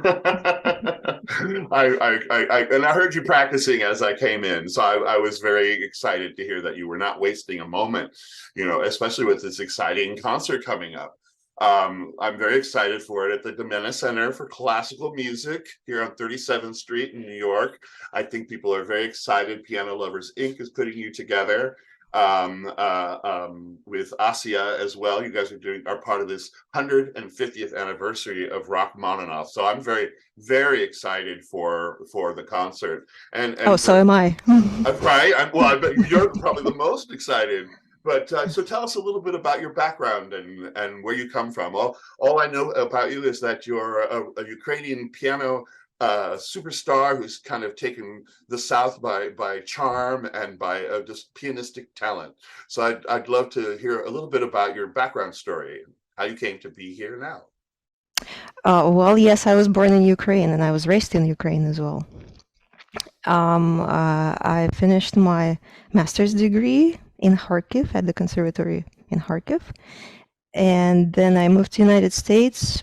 And I heard you practicing as I came in, so I was very excited to hear that you were not wasting a moment, especially with this exciting concert coming up. I'm very excited for it at the Domena Center for Classical Music here on 37th Street in New York. I think people are very excited. Piano Lovers Inc. is putting you together with Asya as well. You guys are part of this 150th anniversary of Rachmaninoff. So I'm very, very excited for the concert. Oh, so am I. Right. Well, I bet you're probably the most excited. But so tell us a little bit about your background and where you come from. All I know about you is that you're a Ukrainian piano superstar who's kind of taken the South by charm and by just pianistic talent. So I'd love to hear a little bit about your background story, how you came to be here now. Well, yes, I was born in Ukraine and I was raised in Ukraine as well. I finished my master's degree in Kharkiv at the conservatory in Kharkiv. And then I moved to the United States,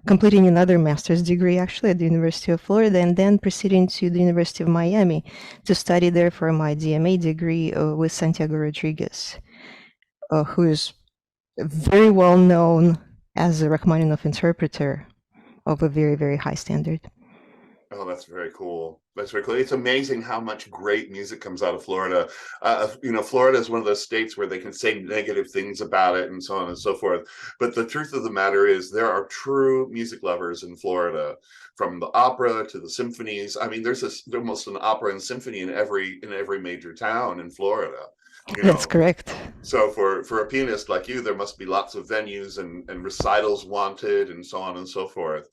completing another master's degree actually at the University of Florida, and then proceeding to the University of Miami to study there for my DMA degree with Santiago Rodriguez, who is very well known as a Rachmaninoff interpreter of a very, very high standard. Oh, that's very cool. That's very cool. It's amazing how much great music comes out of Florida. Florida is one of those states where they can say negative things about it and so on and so forth. But the truth of the matter is there are true music lovers in Florida, from the opera to the symphonies. I mean, there's almost an opera and symphony in every major town in Florida. That's correct. So for a pianist like you, there must be lots of venues and recitals wanted and so on and so forth.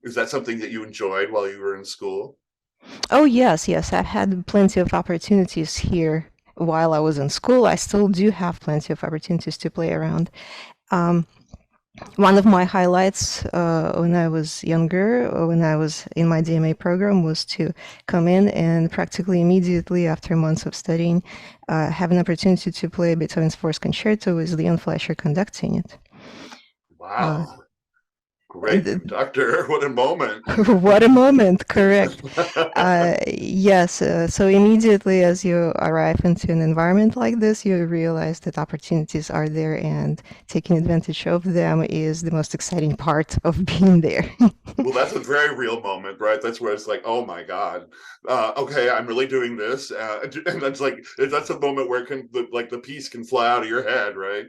Is that something that you enjoyed while you were in school? Oh, yes. I've had plenty of opportunities here while I was in school. I still do have plenty of opportunities to play around. One of my highlights when I was younger, when I was in my DMA program, was to come in and practically immediately after months of studying, have an opportunity to play Beethoven's Fourth Concerto with Leon Fleisher conducting it. Wow. Great conductor. What a moment. What a moment, correct. Yes, so immediately as you arrive into an environment like this, you realize that opportunities are there and taking advantage of them is the most exciting part of being there. Well, that's a very real moment, right? That's where it's like, oh my God, okay, I'm really doing this. And that's a moment where the piece can fly out of your head, right?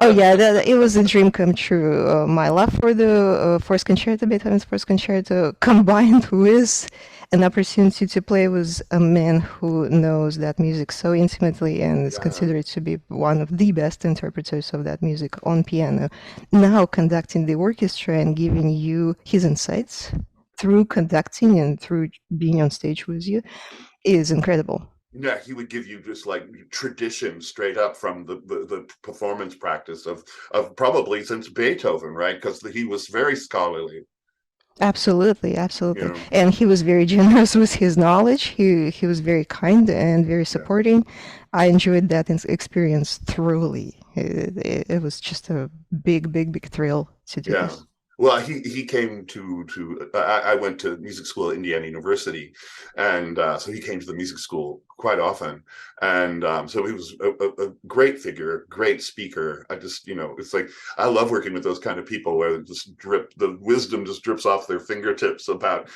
Oh yeah, it was a dream come true. My love for the Fourth Concerto, Beethoven's Fourth Concerto, combined with an opportunity to play with a man who knows that music so intimately and is considered to be one of the best interpreters of that music on piano, now conducting the orchestra and giving you his insights through conducting and through being on stage with you is incredible. Yeah, he would give you just like tradition straight up from the performance practice of probably since Beethoven, right? Because he was very scholarly. Absolutely. And he was very generous with his knowledge. He was very kind and very supporting. I enjoyed that experience thoroughly. It was just a big thrill to do this. Well, he came to I went to music school at Indiana University, and so he came to the music school quite often, and so he was a great figure, great speaker. I just it's like I love working with those kind of people where the wisdom just drips off their fingertips about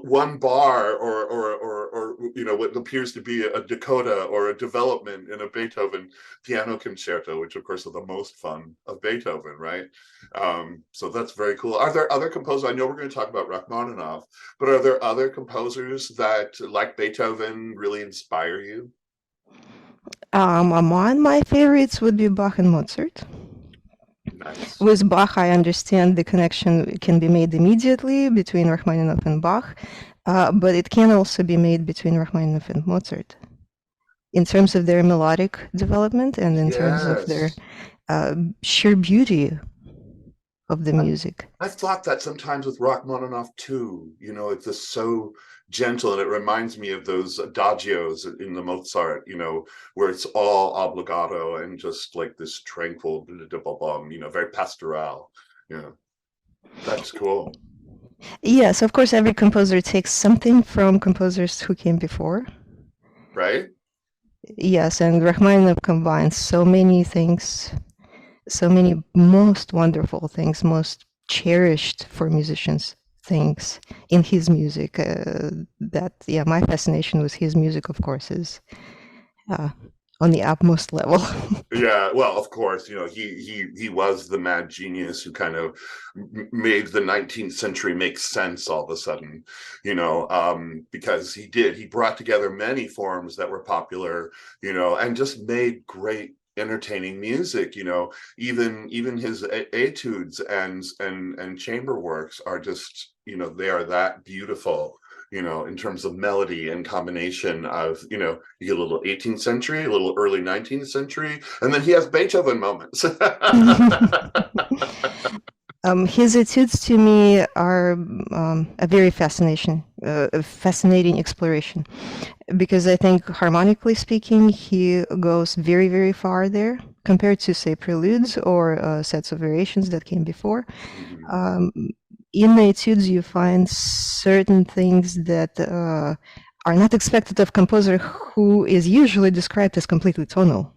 one bar or what appears to be a coda or a development in a Beethoven piano concerto, which of course are the most fun of Beethoven, right? So that's very cool. Are there other composers? I know we're going to talk about Rachmaninoff, but are there other composers that, like Beethoven, really inspire you? Among my favorites would be Bach and Mozart. Nice. With Bach, I understand the connection can be made immediately between Rachmaninoff and Bach, but it can also be made between Rachmaninoff and Mozart in terms of their melodic development and in terms of their sheer beauty of the music. I've thought that sometimes with Rachmaninoff too. It's just so gentle, and it reminds me of those adagios in the Mozart, where it's all obligato and just like this tranquil, very pastoral. That's cool. Yes, of course, every composer takes something from composers who came before. Right? Yes, and Rachmaninoff combines so many things, so many most wonderful things, most cherished for musicians things in his music. That, yeah, my fascination with his music, of course, is uh, on the utmost level. Yeah, well, of course, he was the mad genius who kind of made the 19th century make sense all of a sudden, because he brought together many forms that were popular, and just made great entertaining music. Even his etudes and chamber works are just, they are that beautiful, in terms of melody and combination of, you get a little 18th century, a little early 19th century, and then he has Beethoven moments. His etudes to me are a very fascinating exploration, because I think harmonically speaking, he goes very, very far there compared to, say, preludes or sets of variations that came before. Mhm. In the etudes, you find certain things that are not expected of composer who is usually described as completely tonal.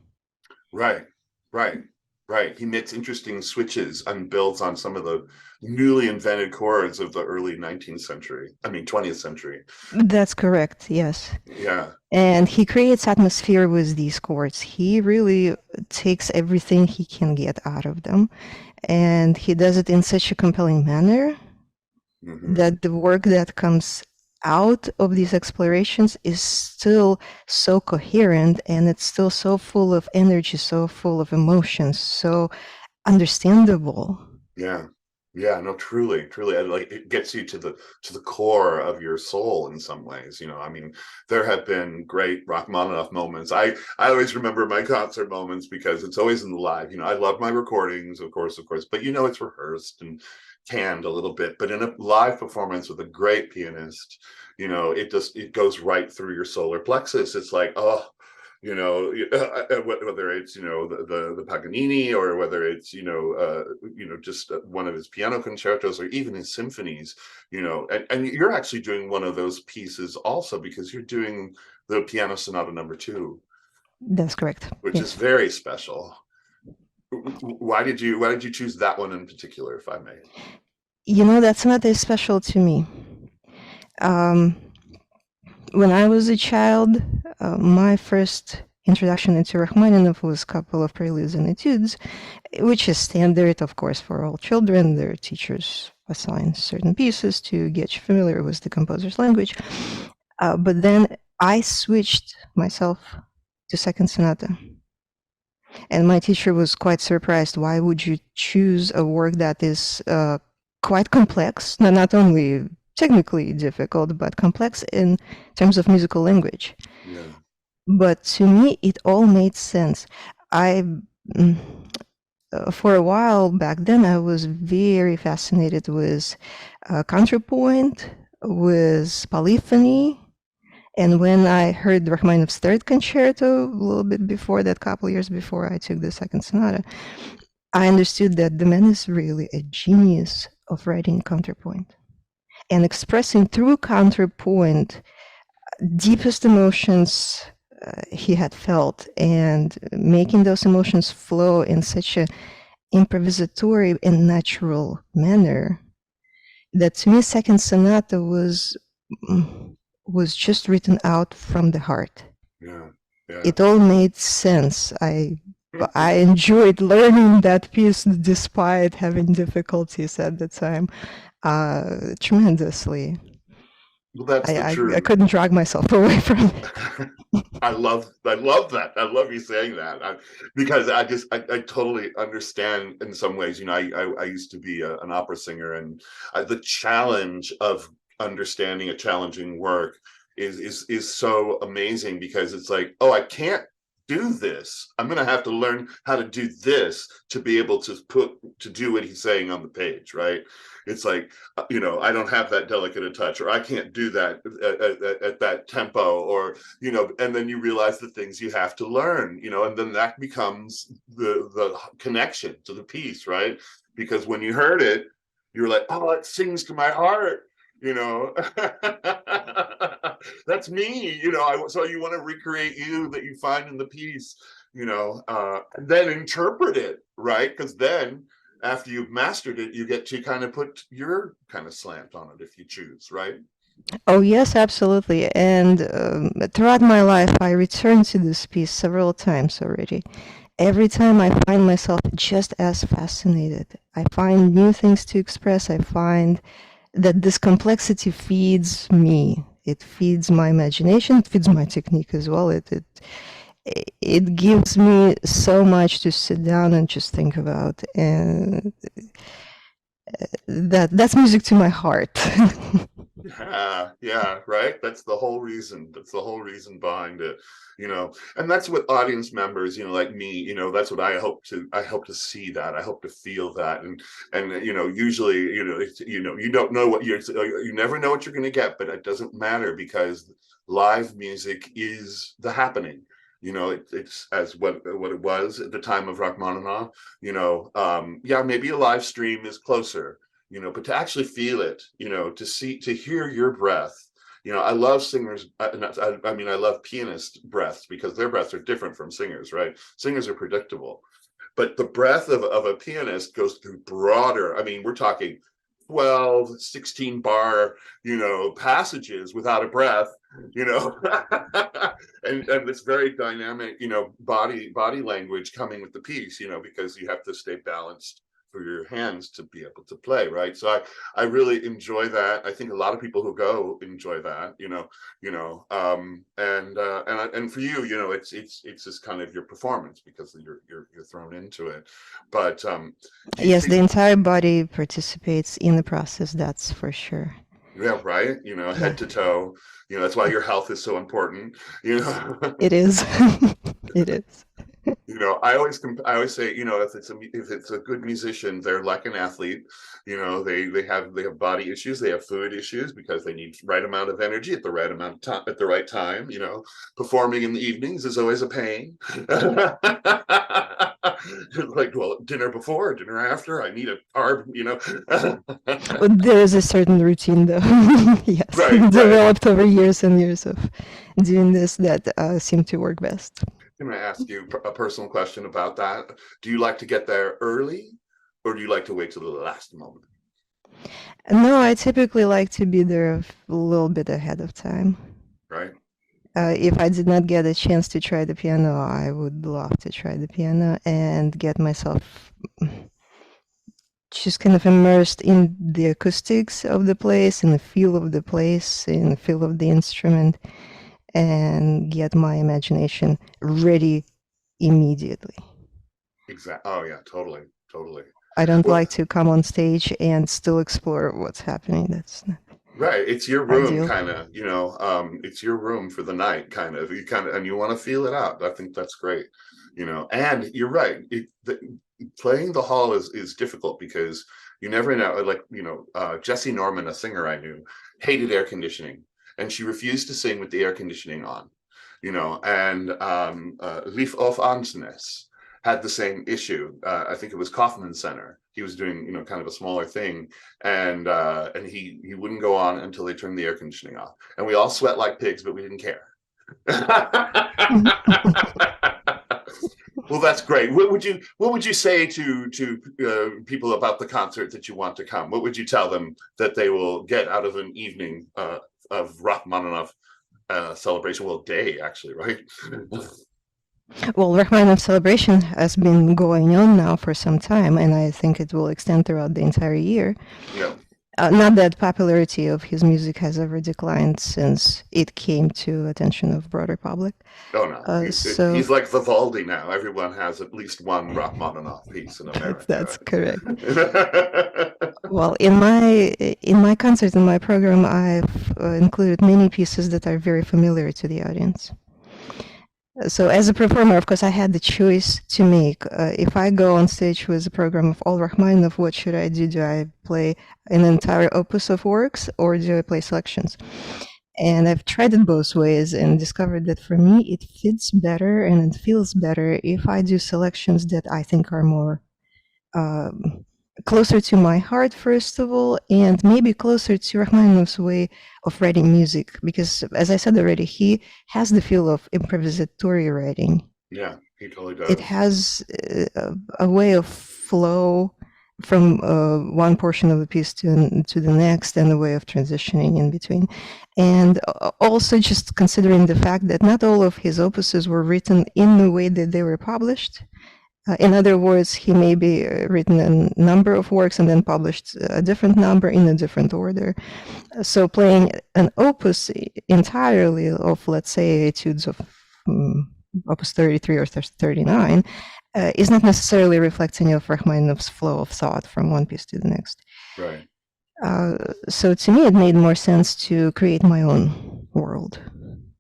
Right, right, right. He makes interesting switches and builds on some of the newly invented chords of the early 19th century. I mean, 20th century. That's correct, yes. Yeah, And he creates atmosphere with these chords. He really takes everything he can get out of them. And he does it in such a compelling manner hmm, that the work that comes out of these explorations is still so coherent, and it's still so full of energy, so full of emotions, so understandable. yeah, yeah. No, truly, truly, like it gets you to the core of your soul in some ways. I mean, there have been great Rachmaninoff moments. I always remember my concert moments because it's always in the live. I love my recordings, of course, but it's rehearsed and canned a little bit. But in a live performance with a great pianist, it goes right through your solar plexus. It's like, oh, whether it's the Paganini, or whether it's just one of his piano concertos, or even his symphonies, and you're actually doing one of those pieces also, because you're doing the Piano Sonata No. 2, That's correct. which is Yes. very special. Why did you choose that one in particular, if I may? That's not as special to me. Um, when I was a child, my first introduction into Rachmaninoff was a couple of preludes and etudes, which is standard, of course, for all children. Their teachers assign certain pieces to get you familiar with the composer's language. But then I switched myself to second sonata. And my teacher was quite surprised. Why would you choose a work that is quite complex, not only technically difficult, but complex in terms of musical language? Yeah. But to me, it all made sense. I, mm, for a while back then, I was very fascinated with counterpoint, with polyphony. And when I heard Rachmaninoff's third concerto, a little bit before that, couple years before I took the second sonata, I understood that the man is really a genius of writing counterpoint and expressing through counterpoint deepest emotions he had felt, and making those emotions flow in such a improvisatory and natural manner that to me second sonata was just written out from the heart. Yeah. Yeah. It all made sense. I enjoyed learning that piece despite having difficulties at the time tremendously. Well, that's the I truth. couldn't drag myself away from it. I love that. I love you saying that, because I totally understand in some ways. I used to be an opera singer, and the challenge of understanding a challenging work is so amazing, because it's like, oh, I can't do this. I'm going to have to learn how to do this to be able to do what he's saying on the page, right? It's like, I don't have that delicate a touch, or I can't do that at that tempo, or and then you realize the things you have to learn, and then that becomes the connection to the piece, right? Because when you heard it, you're like, oh, it sings to my heart, you know. That's me, you know. So you want to recreate you that you find in the piece, you know, and then interpret it, right? Because then after you've mastered it, you get to kind of put your kind of slant on it if you choose, right? Oh, yes, absolutely. And throughout my life, I returned to this piece several times already. Every time I find myself just as fascinated. I find new things to express. I find that this complexity feeds me. It feeds my imagination. It feeds my technique as well. It gives me so much to sit down and just think about, and that's music to my heart. Yeah, right. That's the whole reason. That's the whole reason behind it, you know. And that's what audience members, you know, like me, you know, that's what I hope to see that. I hope to feel that. And you know, usually, you know, you don't know what you never know what you're going to get, but it doesn't matter because live music is the happening. You know, it's as what it was at the time of Rachmaninoff. You know, yeah, maybe a live stream is closer, you know, but to actually feel it, you know, to hear your breath. You know, I love singers. I mean, I love pianist breaths because their breaths are different from singers, right? Singers are predictable, but the breath of a pianist goes through broader. I mean, we're talking 12, 16 bar, you know, passages without a breath, you know, and it's very dynamic, you know, body language coming with the piece, you know, because you have to stay balanced for your hands to be able to play, right? So I really enjoy that. I think a lot of people who go enjoy that, you know, and for you, you know, it's just kind of your performance because you're thrown into it. But do you Yes, the think, entire body participates in the process, that's for sure. yeah, right, you know, Yeah, head to toe, you know, that's why your health is so important, you know. it is. It is. You know, I always say, you know, if it's a good musician, they're like an athlete. You know, they have body issues, they have food issues because they need right amount of energy at the right amount of time at the right time. You know, performing in the evenings is always a pain. Like, well, dinner before, dinner after, I need a carb. You know, But there is a certain routine, though. Yes, right, right. developed over years and years of doing this that seem to work best. Can I ask you a personal question about that? Do you like to get there early, or do you like to wait till the last moment? No, I typically like to be there a little bit ahead of time. Right. If I did not get a chance to try the piano, I would love to try the piano and get myself just kind of immersed in the acoustics of the place, in the feel of the place, in the feel of the instrument, and get my imagination ready immediately. Exactly. Oh yeah, totally, totally. I don't Well, like to come on stage and still explore what's happening. That's not right. It's your room, ideal. kind of. You know, it's your room for the night, kind of. You kind of, and you want to feel it out. I think that's great. You know, and you're right. Playing the hall is difficult because you never know. Like, you know, Jessie Norman, a singer I knew, hated air conditioning, and she refused to sing with the air conditioning on. You know, and Lief of Ansnes had the same issue. I think it was Kaufman Center. He was doing, you know, kind of a smaller thing, and he wouldn't go on until they turned the air conditioning off. And we all sweat like pigs, but we didn't care. Well, that's great. What would you say to people about the concert that you want to come? What would you tell them that they will get out of an evening of Rachmaninoff celebration? Well, day actually, right? Well, Rachmaninoff celebration has been going on now for some time, and I think it will extend throughout the entire year. Yeah. Not that popularity of his music has ever declined since it came to attention of broader public. Oh no, So he's like Vivaldi now. Everyone has at least one Rachmaninoff piece in that's America. correct. Well, in my concert, in my program, I've included many pieces that are very familiar to the audience. So as a performer, of course, I had the choice to make. If I go on stage with a program of all Rachmaninoff, what should I do? Do I play an entire opus of works or do I play selections? And I've tried it both ways and discovered that for me, it fits better and it feels better if I do selections that I think are more closer to my heart, first of all, and maybe closer to Rachmaninoff's way of writing music, because as I said already, he has the feel of improvisatory writing. Yeah, he totally It does. has a way of flow from one portion of the piece to the next, and a way of transitioning in between. And also just considering the fact that not all of his opuses were written in the way that they were published. In other words, he may be written a number of works and then published a different number in a different order. So playing an opus entirely of, let's say, etudes of opus 33 or 39 is not necessarily reflecting of Rachmaninoff's flow of thought from one piece to the next. Right. So to me, it made more sense to create my own world.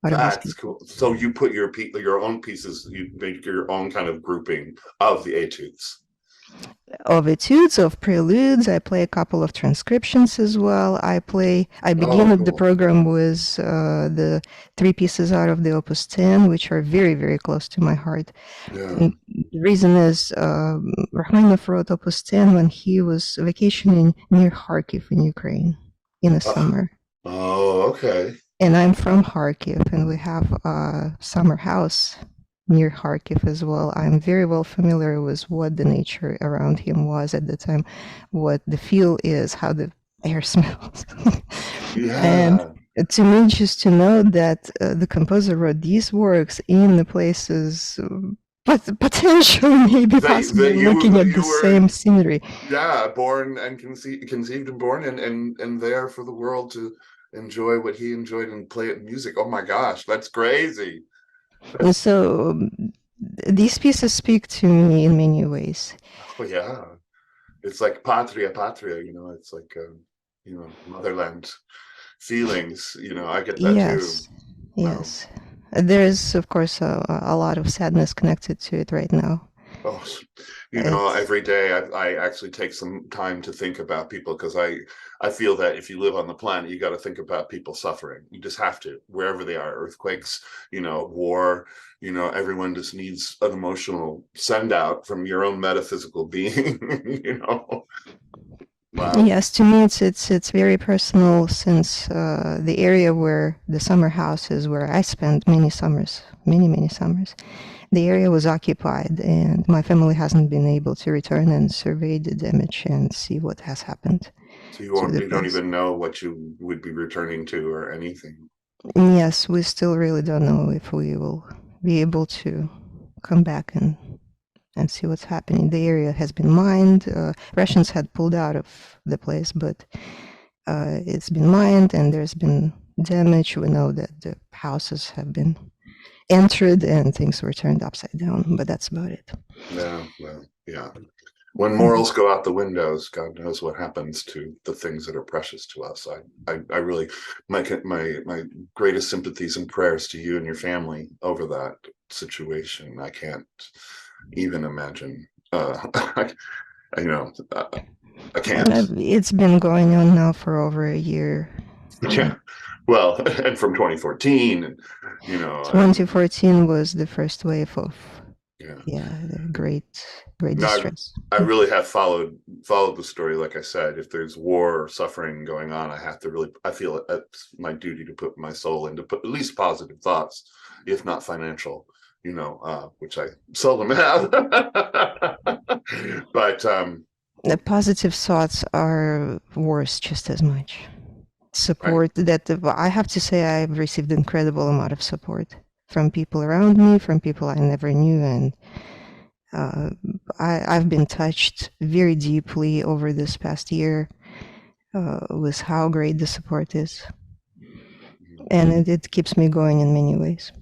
That's cool. So you put your own pieces, you make your own kind of grouping of the etudes. Of etudes, of preludes. I play a couple of transcriptions as well. I begin cool. the program with the 3 pieces out of the Opus 10, which are very, very close to my heart. Yeah. The reason is Rachmaninoff wrote Opus 10 when he was vacationing near Kharkiv in Ukraine in the summer. Oh, okay. And I'm from Kharkiv, and we have a summer house near Kharkiv as well. I'm very well familiar with what the nature around him was at the time, what the feel is, how the air smells. Yeah. And to me, just to know that the composer wrote these works in the places, but potentially maybe possibly looking at the same scenery. Yeah, born and conceived and born and there for the world to enjoy what he enjoyed and play it in music. Oh my gosh, that's crazy. And so these pieces speak to me in many ways. Oh yeah, it's like patria, it's like motherland feelings. I get that too. Yes. There's of course a lot of sadness connected to it right now. Oh, every day I actually take some time to think about people, because I feel that if you live on the planet, you got to think about people suffering. You just have to, wherever they are, earthquakes, war, everyone just needs an emotional send out from your own metaphysical being, Wow. Yes, to me it's very personal, since the area where the summer house is, where I spent many summers, many summers, the area was occupied, and my family hasn't been able to return and survey the damage and see what has happened. So you don't even know what you would be returning to or anything? Yes, we still really don't know if we will be able to come back and see what's happening. The area has been mined. Russians had pulled out of the place, but it's been mined and there's been damage. We know that the houses have been entered and things were turned upside down, but that's about it. Yeah, well, yeah. When morals go out the windows, God knows what happens to the things that are precious to us. I really, my greatest sympathies and prayers to you and your family over that situation. I can't even imagine. I can't. It's been going on now for over a year. Yeah. Well, and from 2014, and 2014 was the first wave of the great distress. I really have followed the story. Like I said, if there's war or suffering going on, I feel it's my duty to put my soul into at least positive thoughts, if not financial, which I seldom have. But the positive thoughts are worth just as much. Support, right. That I have to say, I've received an incredible amount of support from people around me, from people I never knew, and I've been touched very deeply over this past year with how great the support is, and it keeps me going in many ways.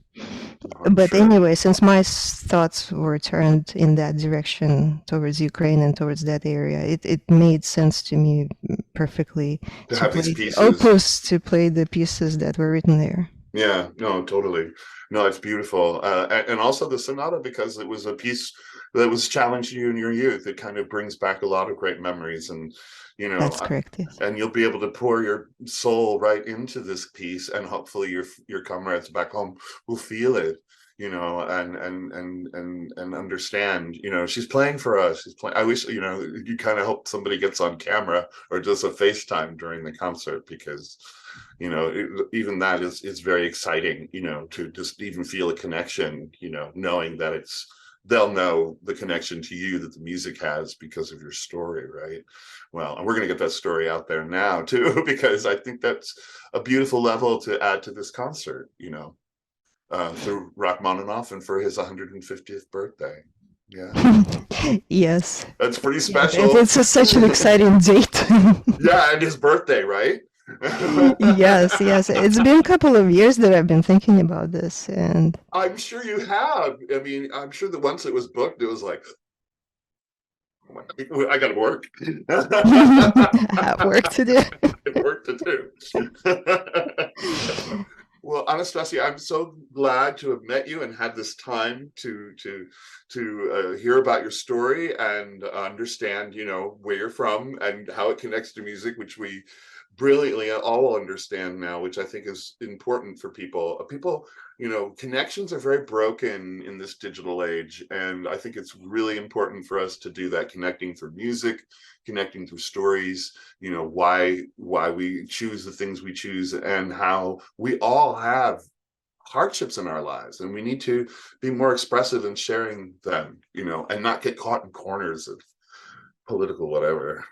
But anyway, since my thoughts were turned in that direction towards Ukraine and towards that area, it made sense to me perfectly to have these pieces. Opus to play the pieces that were written there. Yeah, no, totally. No, it's beautiful. And also the sonata, because it was a piece that was challenging you in your youth. It kind of brings back a lot of great memories, and that's correct. Yes. And you'll be able to pour your soul right into this piece, and hopefully your comrades back home will feel it. and understand, she's playing for us. She's playing. I wish, you kind of hope somebody gets on camera or does a FaceTime during the concert, because, even that is very exciting, to just even feel a connection, knowing that they'll know the connection to you that the music has because of your story, right? Well, and we're going to get that story out there now too, because I think that's a beautiful level to add to this concert, through Rachmaninoff and for his 150th birthday. Yeah. Yes. That's pretty Yes, special. it's such an exciting date. Yeah, and his birthday, right? Yes, yes. It's been a couple of years that I've been thinking about this, and I'm sure you have. I mean, I'm sure that once it was booked, it was like, oh my God, I got to work. I have work to do. Work to do. Well, Anastasia, I'm so glad to have met you and had this time to hear about your story and understand, where you're from and how it connects to music, which we brilliantly all understand now, which I think is important for people. Connections are very broken in this digital age, and I think it's really important for us to do that, connecting through music, connecting through stories, why we choose the things we choose, and how we all have hardships in our lives, and we need to be more expressive in sharing them, and not get caught in corners of political whatever.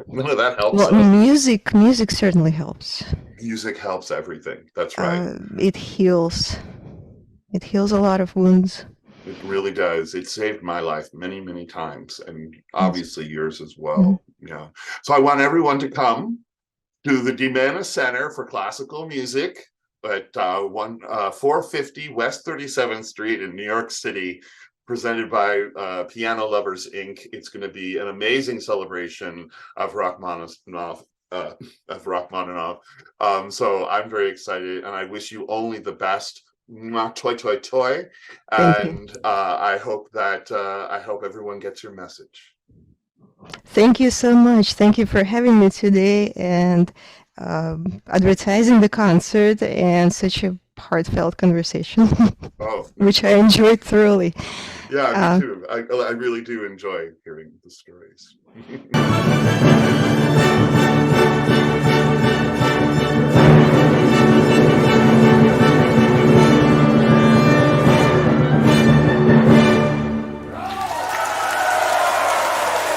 None of that helps Well, us. music certainly helps. Music helps everything. That's right. It heals. It heals a lot of wounds. It really does. It saved my life many, many times, and obviously yours as well. Mm-hmm. So I want everyone to come to the Dimena Center for Classical Music at 450 West 37th Street in New York City, presented by Piano Lovers Inc. It's going to be an amazing celebration of Rachmaninoff. So I'm very excited, and I wish you only the best. Toi toi toi, and I hope everyone gets your message. Thank you so much. Thank you for having me today and advertising the concert and such a heartfelt conversation, which I enjoyed thoroughly. Yeah, me too. I really do enjoy hearing the stories.